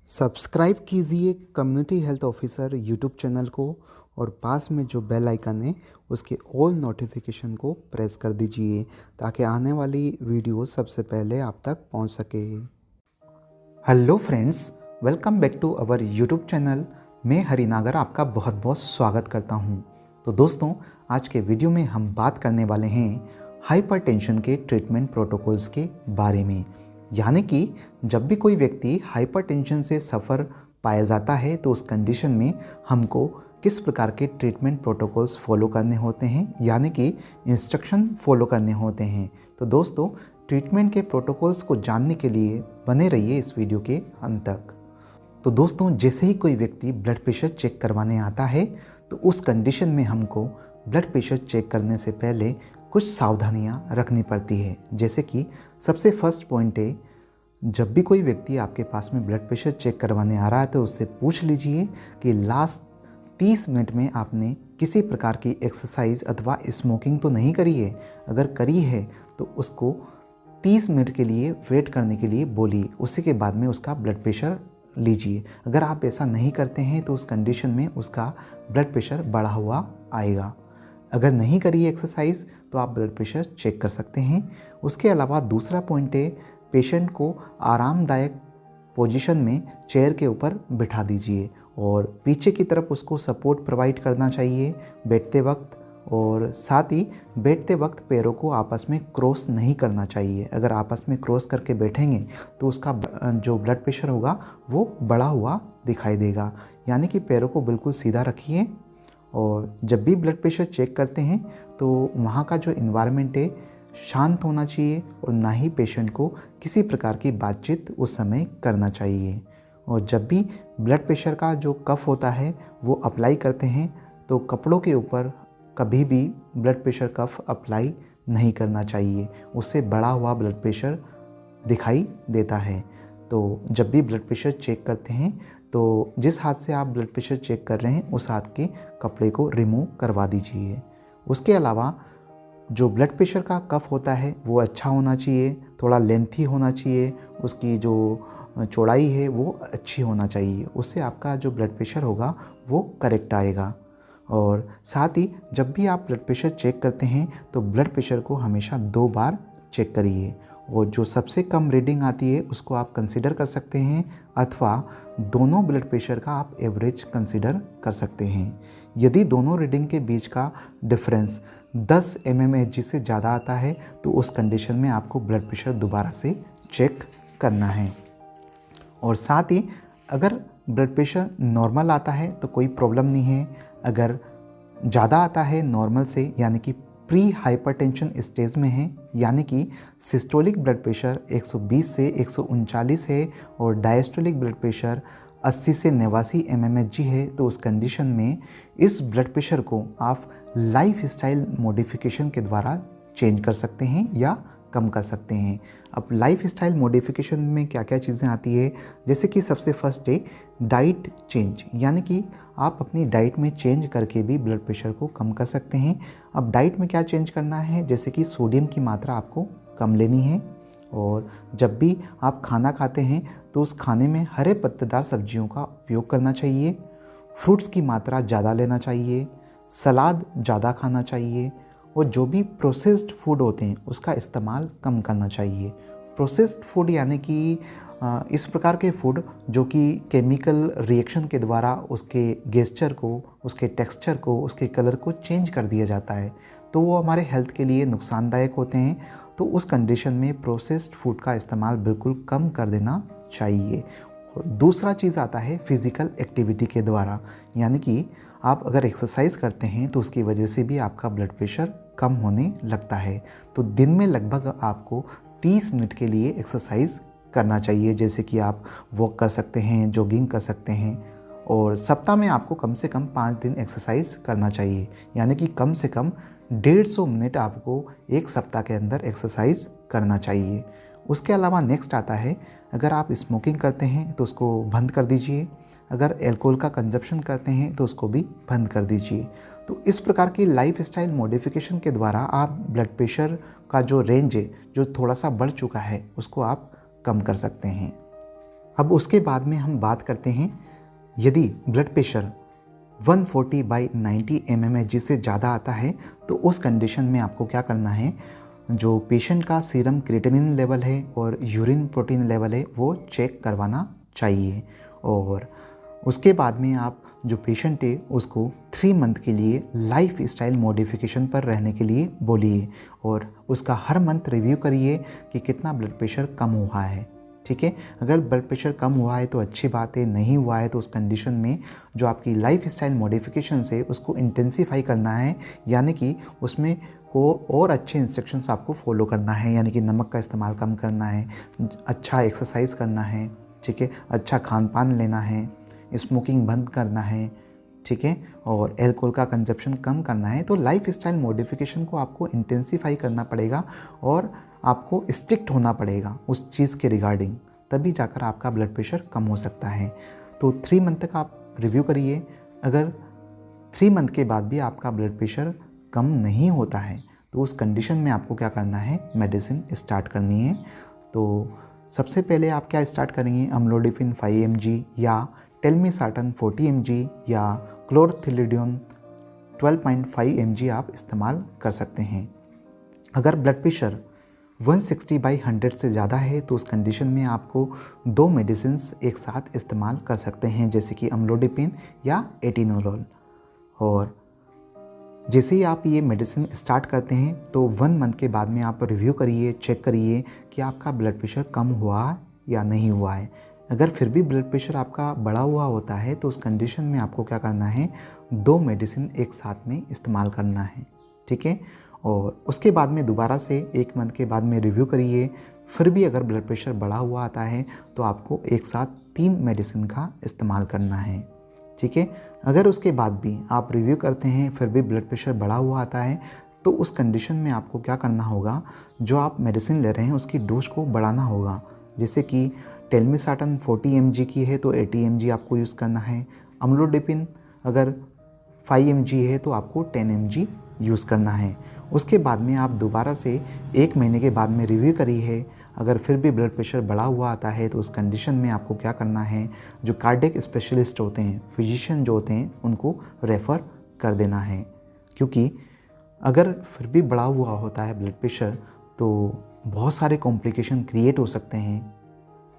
Subscribe कीजिए community health officer YouTube channel को और पास में जो बेल आइकन है उसके ऑल नोटिफिकेशन को प्रेस कर दीजिए ताकि आने वाली वीडियो सबसे पहले आप तक पहुंच सके। Hello friends, welcome back to our YouTube channel. मैं हरिनागर आपका बहुत बहुत स्वागत करता हूं। तो दोस्तों, आज के वीडियो में हम बात करने वाले हैं हाइपरटेंशन के ट्रीटमेंट प्रोटोकॉल्स के बारे में। यानी कि जब भी कोई व्यक्ति हाइपरटेंशन से सफ़र पाया जाता है तो उस कंडीशन में हमको किस प्रकार के ट्रीटमेंट प्रोटोकॉल्स फॉलो करने होते हैं, यानी कि इंस्ट्रक्शन फॉलो करने होते हैं। तो दोस्तों, ट्रीटमेंट के प्रोटोकॉल्स को जानने के लिए बने रहिए इस वीडियो के अंत तक। तो दोस्तों, जैसे ही कोई व्यक्ति ब्लड प्रेशर चेक करवाने आता है तो उस कंडीशन में हमको ब्लड प्रेशर चेक करने से पहले कुछ सावधानियां रखनी पड़ती है। जैसे कि सबसे फर्स्ट पॉइंट है, जब भी कोई व्यक्ति आपके पास में ब्लड प्रेशर चेक करवाने आ रहा है तो उससे पूछ लीजिए कि लास्ट 30 मिनट में आपने किसी प्रकार की एक्सरसाइज अथवा स्मोकिंग तो नहीं करी है। अगर करी है तो उसको 30 मिनट के लिए वेट करने के लिए बोलिए, उसी के बाद में उसका ब्लड प्रेशर लीजिए। अगर आप ऐसा नहीं करते हैं तो उस कंडीशन में उसका ब्लड प्रेशर बढ़ा हुआ आएगा। अगर नहीं करी एक्सरसाइज तो आप ब्लड प्रेशर चेक कर सकते हैं। उसके अलावा दूसरा पॉइंट है, पेशेंट को आरामदायक पोजीशन में चेयर के ऊपर बिठा दीजिए और पीछे की तरफ उसको सपोर्ट प्रोवाइड करना चाहिए बैठते वक्त, और साथ ही बैठते वक्त पैरों को आपस में क्रॉस नहीं करना चाहिए। अगर आपस में क्रॉस करके बैठेंगे तो उसका जो ब्लड प्रेशर होगा वो बढ़ा हुआ दिखाई देगा। यानी कि पैरों को बिल्कुल सीधा रखिए। और जब भी ब्लड प्रेशर चेक करते हैं तो वहाँ का जो इन्वायरमेंट है शांत होना चाहिए और ना ही पेशेंट को किसी प्रकार की बातचीत उस समय करना चाहिए। और जब भी ब्लड प्रेशर का जो कफ होता है वो अप्लाई करते हैं तो कपड़ों के ऊपर कभी भी ब्लड प्रेशर कफ अप्लाई नहीं करना चाहिए, उससे बढ़ा हुआ ब्लड प्रेशर दिखाई देता है। तो जब भी ब्लड प्रेशर चेक करते हैं तो जिस हाथ से आप ब्लड प्रेशर चेक कर रहे हैं उस हाथ के कपड़े को रिमूव करवा दीजिए। उसके अलावा जो ब्लड प्रेशर का कफ होता है वो अच्छा होना चाहिए, थोड़ा लेंथी होना चाहिए, उसकी जो चौड़ाई है वो अच्छी होना चाहिए। उससे आपका जो ब्लड प्रेशर होगा वो करेक्ट आएगा। और साथ ही जब भी आप ब्लड प्रेशर चेक करते हैं तो ब्लड प्रेशर को हमेशा 2 बार चेक करिए, और जो सबसे कम रीडिंग आती है उसको आप कंसीडर कर सकते हैं, अथवा दोनों ब्लड प्रेशर का आप एवरेज कंसीडर कर सकते हैं। यदि दोनों रीडिंग के बीच का डिफरेंस 10 mmHg से ज़्यादा आता है तो उस कंडीशन में आपको ब्लड प्रेशर दोबारा से चेक करना है। और साथ ही अगर ब्लड प्रेशर नॉर्मल आता है तो कोई प्रॉब्लम नहीं है। अगर ज़्यादा आता है नॉर्मल से, यानी कि प्री हाइपरटेंशन स्टेज में है, यानी कि सिस्टोलिक ब्लड प्रेशर 120 से 139 है और डायस्टोलिक ब्लड प्रेशर 80 से 89 mmHg है, तो उस कंडीशन में इस ब्लड प्रेशर को आप लाइफ स्टाइल मॉडिफिकेशन के द्वारा चेंज कर सकते हैं या कम कर सकते हैं। अब लाइफ स्टाइल मॉडिफिकेशन में क्या क्या चीज़ें आती है, जैसे कि सबसे फर्स्ट है डाइट चेंज, यानी कि आप अपनी डाइट में चेंज करके भी ब्लड प्रेशर को कम कर सकते हैं। अब डाइट में क्या चेंज करना है, जैसे कि सोडियम की मात्रा आपको कम लेनी है, और जब भी आप खाना खाते हैं तो उस खाने में हरे पत्तेदार सब्जियों का उपयोग करना चाहिए, फ्रूट्स की मात्रा ज़्यादा लेना चाहिए, सलाद ज़्यादा खाना चाहिए, और जो भी प्रोसेस्ड फूड होते हैं उसका इस्तेमाल कम करना चाहिए। प्रोसेस्ड फूड यानी कि इस प्रकार के फूड जो कि केमिकल रिएक्शन के द्वारा उसके गेस्चर को, उसके टेक्सचर को, उसके कलर को चेंज कर दिया जाता है, तो वो हमारे हेल्थ के लिए नुकसानदायक होते हैं। तो उस कंडीशन में प्रोसेस्ड फूड का इस्तेमाल बिल्कुल कम कर देना चाहिए। और दूसरा चीज़ आता है फिज़िकल एक्टिविटी के द्वारा, यानी कि आप अगर एक्सरसाइज करते हैं तो उसकी वजह से भी आपका ब्लड प्रेशर कम होने लगता है। तो दिन में लगभग आपको 30 मिनट के लिए एक्सरसाइज करना चाहिए, जैसे कि आप वॉक कर सकते हैं, जॉगिंग कर सकते हैं, और सप्ताह में आपको कम से कम 5 दिन एक्सरसाइज करना चाहिए, यानी कि कम से कम 150 मिनट आपको एक सप्ताह के अंदर एक्सरसाइज करना चाहिए। उसके अलावा नेक्स्ट आता है, अगर आप स्मोकिंग करते हैं तो उसको बंद कर दीजिए, अगर एल्कोहल का कंजप्शन करते हैं तो उसको भी बंद कर दीजिए। तो इस प्रकार की लाइफ स्टाइल मॉडिफिकेशन के द्वारा आप ब्लड प्रेशर का जो रेंज है, जो थोड़ा सा बढ़ चुका है, उसको आप कम कर सकते हैं। अब उसके बाद में हम बात करते हैं, यदि ब्लड प्रेशर 140/90 mmHg से ज़्यादा आता है तो उस कंडीशन में आपको क्या करना है, जो पेशेंट का सीरम क्रिएटिनिन लेवल है और यूरिन प्रोटीन लेवल है वो चेक करवाना चाहिए। और उसके बाद में आप जो पेशेंट है उसको 3 मंथ के लिए लाइफ स्टाइल मॉडिफिकेशन पर रहने के लिए बोलिए और उसका हर मंथ रिव्यू करिए कि कितना ब्लड प्रेशर कम हुआ है। ठीक है, अगर ब्लड प्रेशर कम हुआ है तो अच्छी बात है, नहीं हुआ है तो उस कंडीशन में जो आपकी लाइफ स्टाइल मॉडिफिकेशन है उसको इंटेंसीफाई करना है, यानी कि उसमें को और अच्छे इंस्ट्रक्शंस आपको फॉलो करना है, यानी कि नमक का इस्तेमाल कम करना है, अच्छा एक्सरसाइज करना है, ठीक है, अच्छा खान पान लेना है, स्मोकिंग बंद करना है, ठीक है, और एल्कोहल का कंजप्शन कम करना है। तो लाइफ स्टाइल मॉडिफिकेशन को आपको इंटेंसीफाई करना पड़ेगा और आपको स्ट्रिक्ट होना पड़ेगा उस चीज़ के रिगार्डिंग, तभी जाकर आपका ब्लड प्रेशर कम हो सकता है। तो 3 मंथ तक आप रिव्यू करिए। अगर 3 मंथ के बाद भी आपका ब्लड प्रेशर कम नहीं होता है तो उस कंडीशन में आपको क्या करना है, मेडिसिन स्टार्ट करनी है। तो सबसे पहले आप क्या स्टार्ट करेंगे, अम्लोडिपिन 5 mg या टेलमिसार्टन 40 mg या क्लोरथिलिडोन 12.5 mg आप इस्तेमाल कर सकते हैं। अगर ब्लड प्रेशर 160/100 से ज़्यादा है तो उस कंडीशन में आपको 2 मेडिसिन एक साथ इस्तेमाल कर सकते हैं, जैसे कि अम्लोडिपिन या एटिनोलोल। और जैसे ही आप ये मेडिसिन स्टार्ट करते हैं तो 1 मंथ के बाद में आप रिव्यू करिए, चेक करिए कि आपका ब्लड प्रेशर कम हुआ या नहीं हुआ है। अगर फिर भी ब्लड प्रेशर आपका बढ़ा हुआ होता है तो उस कंडीशन में आपको क्या करना है, 2 मेडिसिन एक साथ में इस्तेमाल करना है। ठीक है, और उसके बाद में दोबारा से 1 मंथ के बाद में रिव्यू करिए। फिर भी अगर ब्लड प्रेशर बढ़ा हुआ आता है तो आपको एक साथ 3 मेडिसिन का इस्तेमाल करना है। ठीक है, अगर उसके बाद भी आप रिव्यू करते हैं फिर भी ब्लड प्रेशर बढ़ा हुआ आता है तो उस कंडीशन में आपको क्या करना होगा, जो आप मेडिसिन ले रहे हैं उसकी डोज को बढ़ाना होगा। जैसे कि टेलमिसार्टन 40 mg की है तो 80 mg आपको यूज़ करना है। अम्लोडिपिन अगर 5 mg है तो आपको 10 mg यूज़ करना है। उसके बाद में आप दोबारा से 1 महीने के बाद में रिव्यू करी है। अगर फिर भी ब्लड प्रेशर बढ़ा हुआ आता है तो उस कंडीशन में आपको क्या करना है, जो कार्डियक स्पेशलिस्ट होते हैं, फिजिशियन जो होते हैं, उनको रेफ़र कर देना है। क्योंकि अगर फिर भी बढ़ा हुआ होता है ब्लड प्रेशर तो बहुत सारे कॉम्प्लिकेशन क्रिएट हो सकते हैं।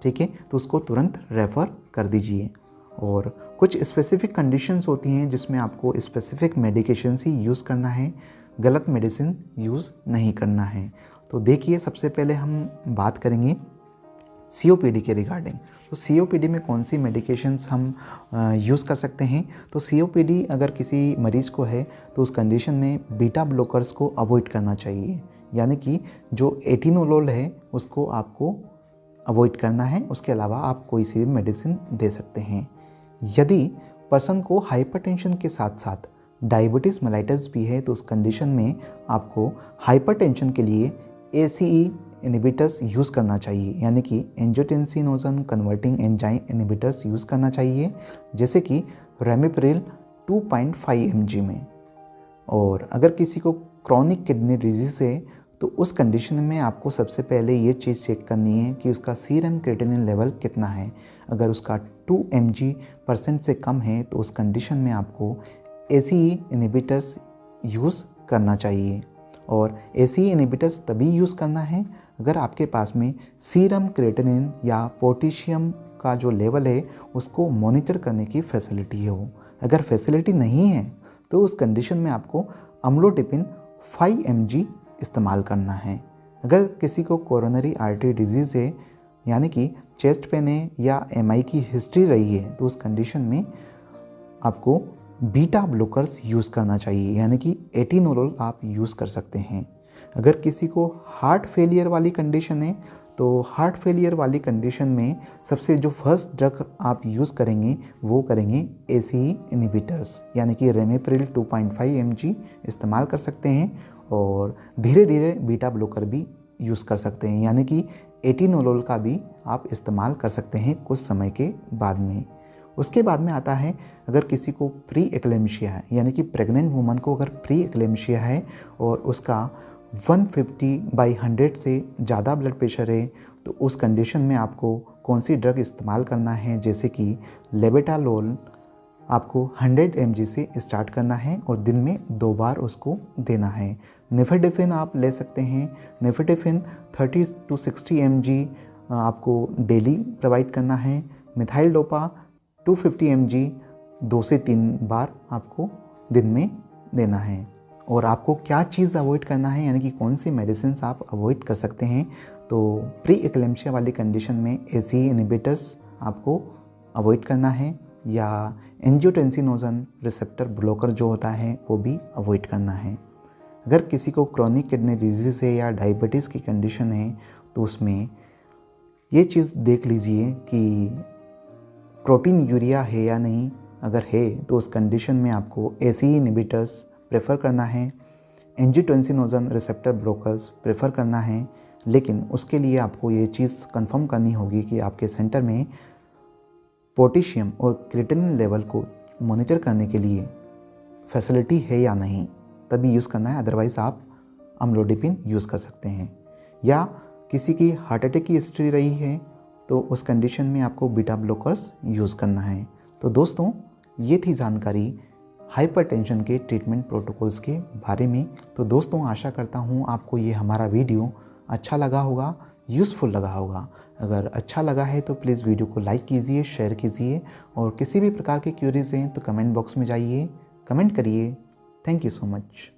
ठीक है, तो उसको तुरंत रेफ़र कर दीजिए। और कुछ स्पेसिफिक कंडीशंस होती हैं जिसमें आपको स्पेसिफिक मेडिकेशंस ही यूज़ करना है, गलत मेडिसिन यूज़ नहीं करना है। तो देखिए, सबसे पहले हम बात करेंगे COPD के रिगार्डिंग। तो COPD में कौन सी मेडिकेशंस हम यूज़ कर सकते हैं। तो COPD अगर किसी मरीज़ को है तो उस कंडीशन में बीटा ब्लॉकर्स को अवॉइड करना चाहिए, यानी कि जो एटिनोलोल है उसको आपको अवॉइड करना है। उसके अलावा आप कोई सी भी मेडिसिन दे सकते हैं। यदि पर्सन को हाइपरटेंशन के साथ साथ डायबिटीज़ मेलाइटस भी है तो उस कंडीशन में आपको हाइपरटेंशन के लिए ACE इनहिबिटर्स यूज़ करना चाहिए, यानी कि angiotensinogen converting enzyme inhibitors use करना चाहिए, जैसे कि रेमिप्रिल 2.5 mg में। और अगर किसी को क्रॉनिक किडनी डिजीज़ है तो उस कंडीशन में आपको सबसे पहले ये चीज़ चेक करनी है कि उसका सीरम क्रिएटिनिन लेवल कितना है। अगर उसका 2 mg% से कम है तो उस कंडीशन में आपको ACE इनहिबिटर्स यूज़ करना चाहिए। और ACE इनहिबिटर्स तभी यूज़ करना है अगर आपके पास में सीरम क्रिएटिनिन या पोटेशियम का जो लेवल है उसको मॉनिटर करने की फैसिलिटी हो। अगर फैसिलिटी नहीं है तो उस कंडीशन में आपको अम्लोडिपिन 5 mg इस्तेमाल करना है। अगर किसी को कोरोनरी आर्टरी डिजीज़ है, यानी कि चेस्ट पेन है या MI की हिस्ट्री रही है, तो उस कंडीशन में आपको बीटा ब्लॉकर्स यूज़ करना चाहिए, यानी कि एटिनोलोल आप यूज़ कर सकते हैं। अगर किसी को हार्ट फेलियर वाली कंडीशन है तो हार्ट फेलियर वाली कंडीशन में सबसे जो फर्स्ट ड्रग आप यूज़ करेंगे वो करेंगे ACE इनहिबिटर्स, यानी कि रेमिप्रिल 2.5 mg इस्तेमाल कर सकते हैं। और धीरे धीरे बीटा ब्लॉकर भी यूज़ कर सकते हैं, यानी कि एटिनोलोल का भी आप इस्तेमाल कर सकते हैं कुछ समय के बाद में। उसके बाद में आता है, अगर किसी को प्री एक्लेम्शिया है, यानी कि प्रेग्नेंट वुमन को अगर प्री एक्लेम्शिया है और उसका 150/100 से ज़्यादा ब्लड प्रेशर है तो उस कंडीशन में आपको कौन सी ड्रग इस्तेमाल करना है, जैसे कि लेबेटालोल आपको 100 mg से स्टार्ट करना है और दिन में 2 बार उसको देना है। निफेडेफिन आप ले सकते हैं। निफेडेफिन 30 to 60 mg आपको डेली प्रोवाइड करना है। मिथाइल डोपा 250 mg 2 से 3 बार आपको दिन में देना है। और आपको क्या चीज़ अवॉइड करना है, यानी कि कौन सी मेडिसिन आप अवॉइड कर सकते हैं, तो प्री एक्लेम्पसिया वाली कंडीशन में ACE इनहिबिटर्स आपको अवॉइड करना है, या एंजियोटेंसिनोजन रिसेप्टर ब्लॉकर जो होता है वो भी अवॉइड करना है। अगर किसी को क्रोनिक किडनी डिजीज़ है या डायबिटीज़ की कंडीशन है तो उसमें ये चीज़ देख लीजिए कि प्रोटीन यूरिया है या नहीं। अगर है तो उस कंडीशन में आपको ACE इनहिबिटर्स प्रेफर करना है, एंजियोटेंसिनोजन रिसेप्टर ब्लॉकर्स प्रेफर करना है। लेकिन उसके लिए आपको ये चीज़ कंफर्म करनी होगी कि आपके सेंटर में पोटेशियम और क्रिएटिनिन लेवल को मॉनिटर करने के लिए फैसिलिटी है या नहीं, तभी यूज़ करना है। अदरवाइज़ आप अम्लोडिपिन यूज़ कर सकते हैं। या किसी की हार्ट अटैक की हिस्ट्री रही है तो उस कंडीशन में आपको बीटा ब्लॉकर्स यूज़ करना है। तो दोस्तों, ये थी जानकारी हाइपरटेंशन के ट्रीटमेंट प्रोटोकॉल्स के बारे में। तो दोस्तों, आशा करता हूँ आपको ये हमारा वीडियो अच्छा लगा होगा, यूज़फुल लगा होगा। अगर अच्छा लगा है तो प्लीज़ वीडियो को लाइक कीजिए, शेयर कीजिए, और किसी भी प्रकार की क्यूरीज हैं तो कमेंट बॉक्स में जाइए, कमेंट करिए। Thank you so much.